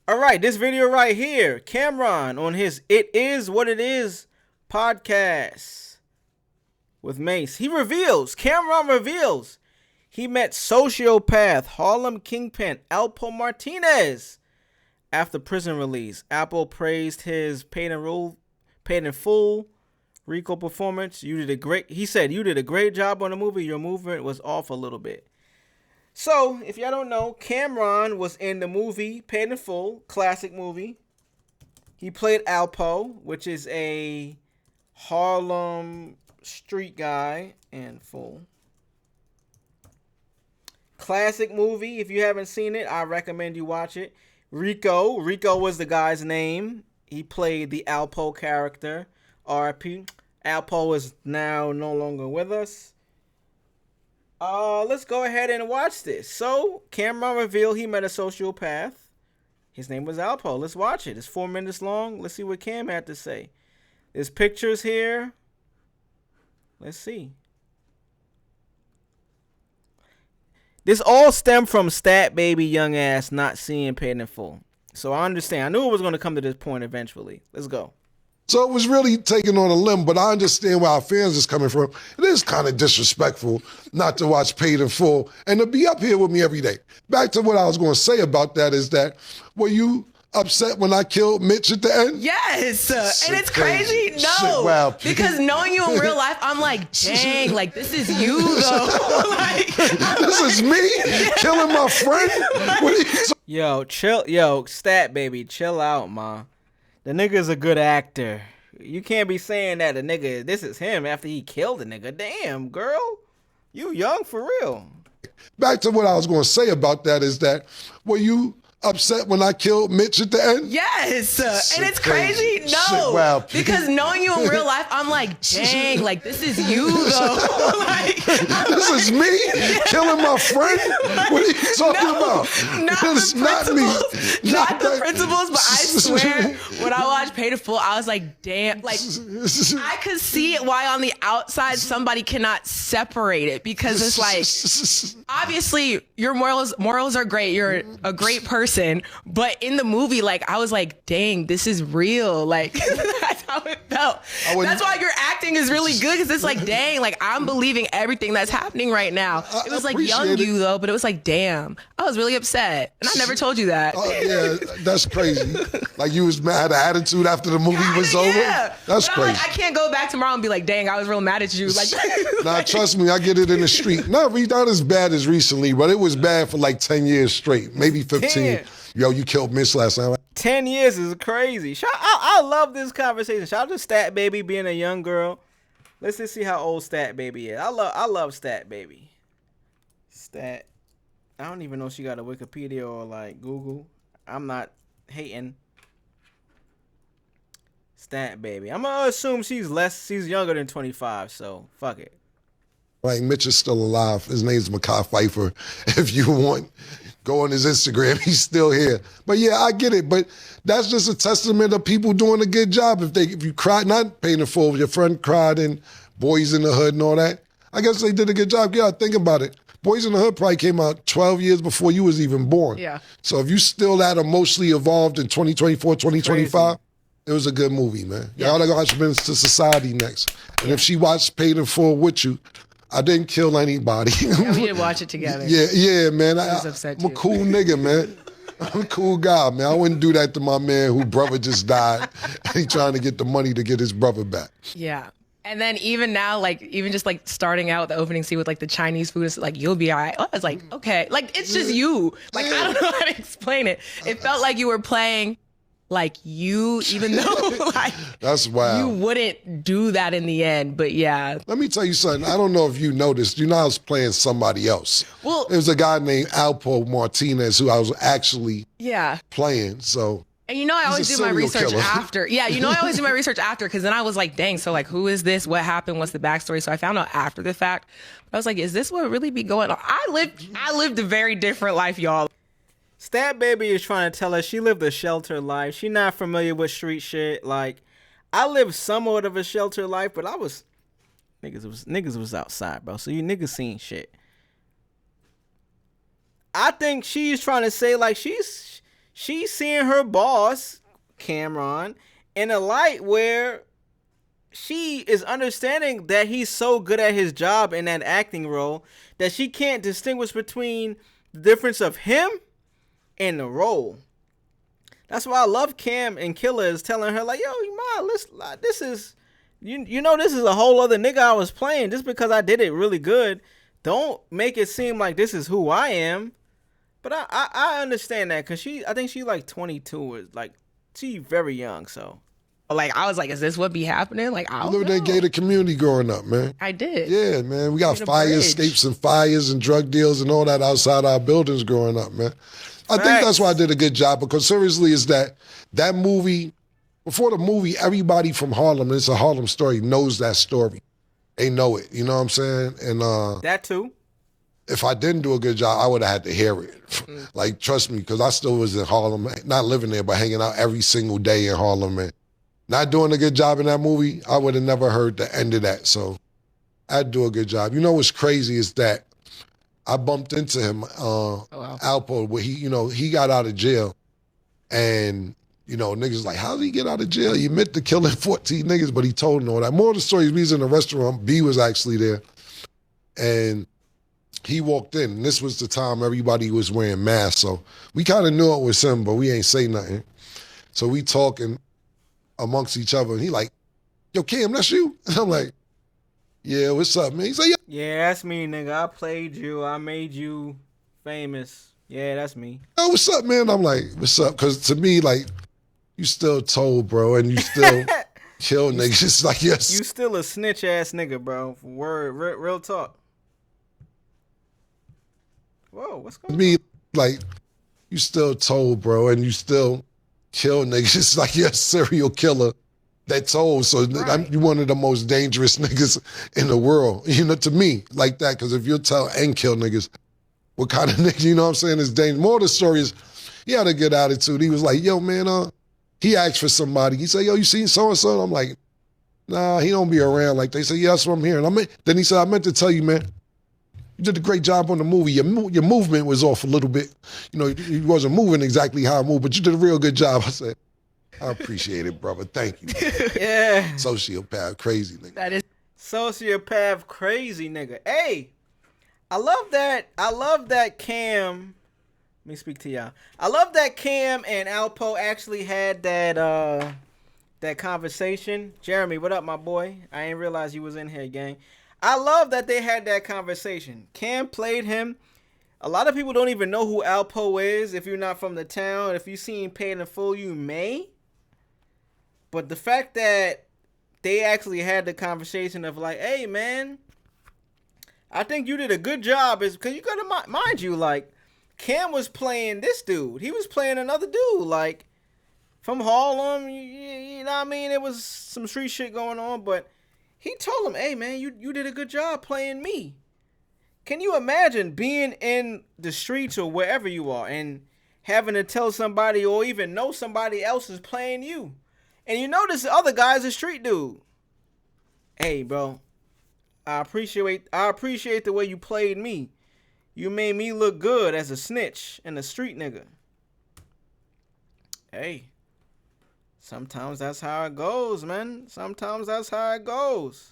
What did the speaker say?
All right, this video right here, Camron on his It Is What It Is podcast with Mace. Camron reveals he met sociopath Harlem Kingpin Alpo Martinez after prison release. Alpo praised his paid in full Rico performance. He said, you did a great job on the movie. Your movement was off a little bit. So, if y'all don't know, Camron was in the movie Paid in Full, classic movie. He played Alpo, which is a Harlem street guy in full. Classic movie. If you haven't seen it, I recommend you watch it. Rico was the guy's name. He played the Alpo character. R.I.P. Alpo is now no longer with us. Let's go ahead and watch this. So, Camron revealed he met a sociopath. His name was Alpo. Let's watch it. It's 4 minutes long. Let's see what Cam had to say. There's pictures here. Let's see. This all stemmed from Stat Baby young ass not seeing Paid in Full. So I understand. I knew it was going to come to this point eventually. Let's go. So it was really taken on a limb, but I understand where our fans is coming from. It is kind of disrespectful not to watch Paid in Full and to be up here with me every day. Back to what I was going to say about that is that, were you upset when I killed Mitch at the end? Yes. And it's crazy. No. Wow. Because knowing you in real life, I'm like, dang, like, this is you, though. Like, this is me killing my friend? What are you Yo, chill. Yo, Stat Baby, chill out, ma. The nigga's a good actor. You can't be saying that this is him after he killed the nigga. Damn, girl. You young for real. Back to what I was going to say about that is that, were you upset when I killed Mitch at the end? Yes. And it's crazy. No. Wow. Because knowing you in real life, I'm like, dang, like, this is you, though. Like, this is me killing my friend? What are you talking about? It's not me. Not the principles, but I swear, when I watched Paid in Full, I was like, damn. Like, I could see it why on the outside somebody cannot separate it. Because it's like, obviously, your morals are great. You're a great person. But in the movie, like, I was like, dang, this is real. Like, that's how it felt. That's why your acting is really good, because it's like, dang, like, I'm believing everything that's happening right now. It was like young you, though, but it was like, damn, I was really upset. And I never told you that. Yeah, that's crazy. Like, you was mad, had an attitude after the movie was over? That's crazy. Like, I can't go back tomorrow and be like, dang, I was real mad at you. Like, nah, trust me, I get it in the street. Not as bad as recently, but it was bad for like 10 years straight, maybe 15. Damn. Yo, you killed Mitch last night. 10 years is crazy. I love this conversation. Shout out to Stat Baby being a young girl. Let's just see how old Stat Baby is. I love Stat Baby. Stat. I don't even know if she got a Wikipedia or like Google. I'm not hating. Stat Baby. I'm gonna assume she's younger than 25, so fuck it. Like, Mitch is still alive. His name's Makai Pfeiffer. If you want, go on his Instagram. He's still here. But yeah, I get it. But that's just a testament of people doing a good job. If you cried, not Paid in Full, your friend cried in Boys in the Hood and all that, I guess they did a good job. Yeah, think about it. Boys in the Hood probably came out 12 years before you was even born. Yeah. So if you still that emotionally evolved in 2024, 2025, it was a good movie, man. Yeah. Y'all gotta watch Menace to Society next. And if she watched Paid in Full with you, I didn't kill anybody. Yeah, we did watch it together. Yeah, man. I was upset I'm a cool nigga, man. I'm a cool guy, man. I wouldn't do that to my man whose brother just died. And he trying to get the money to get his brother back. Yeah. And then even now, like, even just like starting out the opening scene with like the Chinese food, it's like, you'll be all right. I was like, okay. Like, it's just you. Like, I don't know how to explain it. It felt like you were playing like you, even though like that's wild. You wouldn't do that in the end, but yeah. Let me tell you something. I don't know if you noticed. You know, I was playing somebody else. Well, there was a guy named Alpo Martinez who I was actually playing. So. And you know, I always do my research after. Yeah, you know, I always do my research after, because then I was like, dang, so like, who is this? What happened? What's the backstory? So I found out after the fact. I was like, is this what really be going on? I lived a very different life, y'all. Stat Baby is trying to tell us she lived a sheltered life. She not familiar with street shit. Like, I lived somewhat of a sheltered life, but niggas was outside, bro. So you niggas seen shit. I think she's trying to say like she's she's seeing her boss, Camron, in a light where she is understanding that he's so good at his job in that acting role that she can't distinguish between the difference of him and the role. That's why I love Cam and Killa is telling her, like, yo, Ma, listen, this is, you know, this is a whole other nigga I was playing. Just because I did it really good, don't make it seem like this is who I am. But I understand that because I think she's like 22 or like, she's very young, so. Like, I was like, is this what be happening? Like, I don't know. You live in that gated community growing up, man. I did. Yeah, man. We got fire escapes and fires and drug deals and all that outside our buildings growing up, man. I think that's why I did a good job, because seriously, is that movie, before the movie, everybody from Harlem, it's a Harlem story, knows that story. They know it, you know what I'm saying? And that too. If I didn't do a good job, I would have had to hear it. Like, trust me, because I still was in Harlem, not living there, but hanging out every single day in Harlem, and not doing a good job in that movie, I would have never heard the end of that. So I'd do a good job. You know what's crazy is that I bumped into him, Alpo, where he got out of jail. And, niggas like, how did he get out of jail? He admitted to killing 14 niggas, but he told them all that. More of the story, we was in the restaurant, B was actually there. And he walked in, and this was the time everybody was wearing masks. So we kind of knew it was him, but we ain't say nothing. So we talking amongst each other, and he like, yo, Cam, that's you? And I'm like, yeah, what's up, man? He's like, yeah, that's me, nigga. I played you. I made you famous. Yeah, that's me. Oh, what's up, man? I'm like, what's up? Because to me, like, you still told, bro, and you still kill niggas. It's like, yes. You still a snitch ass nigga, bro. Word, real talk. Whoa, what's going on? To me, like, you still told, bro, and you still kill niggas. It's like you're a serial killer that told. So you're one of the most dangerous niggas in the world, to me, like that. Because if you tell and kill niggas, what kind of nigga, you know what I'm saying, is dangerous. More of the story is, he had a good attitude. He was like, yo, man, he asked for somebody. He said, yo, you seen so-and-so? I'm like, nah, he don't be around. Like, they say, yeah, that's what I'm hearing. Then he said, I meant to tell you, man, you did a great job on the movie. Your movement was off a little bit. You wasn't moving exactly how I moved, but you did a real good job. I said, I appreciate it, brother. Thank you. Yeah. Sociopath, crazy nigga. That is sociopath, crazy nigga. Hey, I love that Cam. Let me speak to y'all. I love that Cam and Alpo actually had that conversation. Jeremy, what up, my boy? I ain't realize you was in here, gang. I love that they had that conversation. Cam played him. A lot of people don't even know who Alpo is if you're not from the town. If you've seen Paid in Full, you may. But the fact that they actually had the conversation of like, hey, man, I think you did a good job is because you got to mind you, like, Cam was playing this dude. He was playing another dude, like, from Harlem. You know what I mean? It was some street shit going on, but he told him, hey, man, you did a good job playing me. Can you imagine being in the streets or wherever you are and having to tell somebody or even know somebody else is playing you? And this other guy's a street dude. Hey, bro, I appreciate the way you played me. You made me look good as a snitch and a street nigga. Hey. Sometimes that's how it goes, man. Sometimes that's how it goes.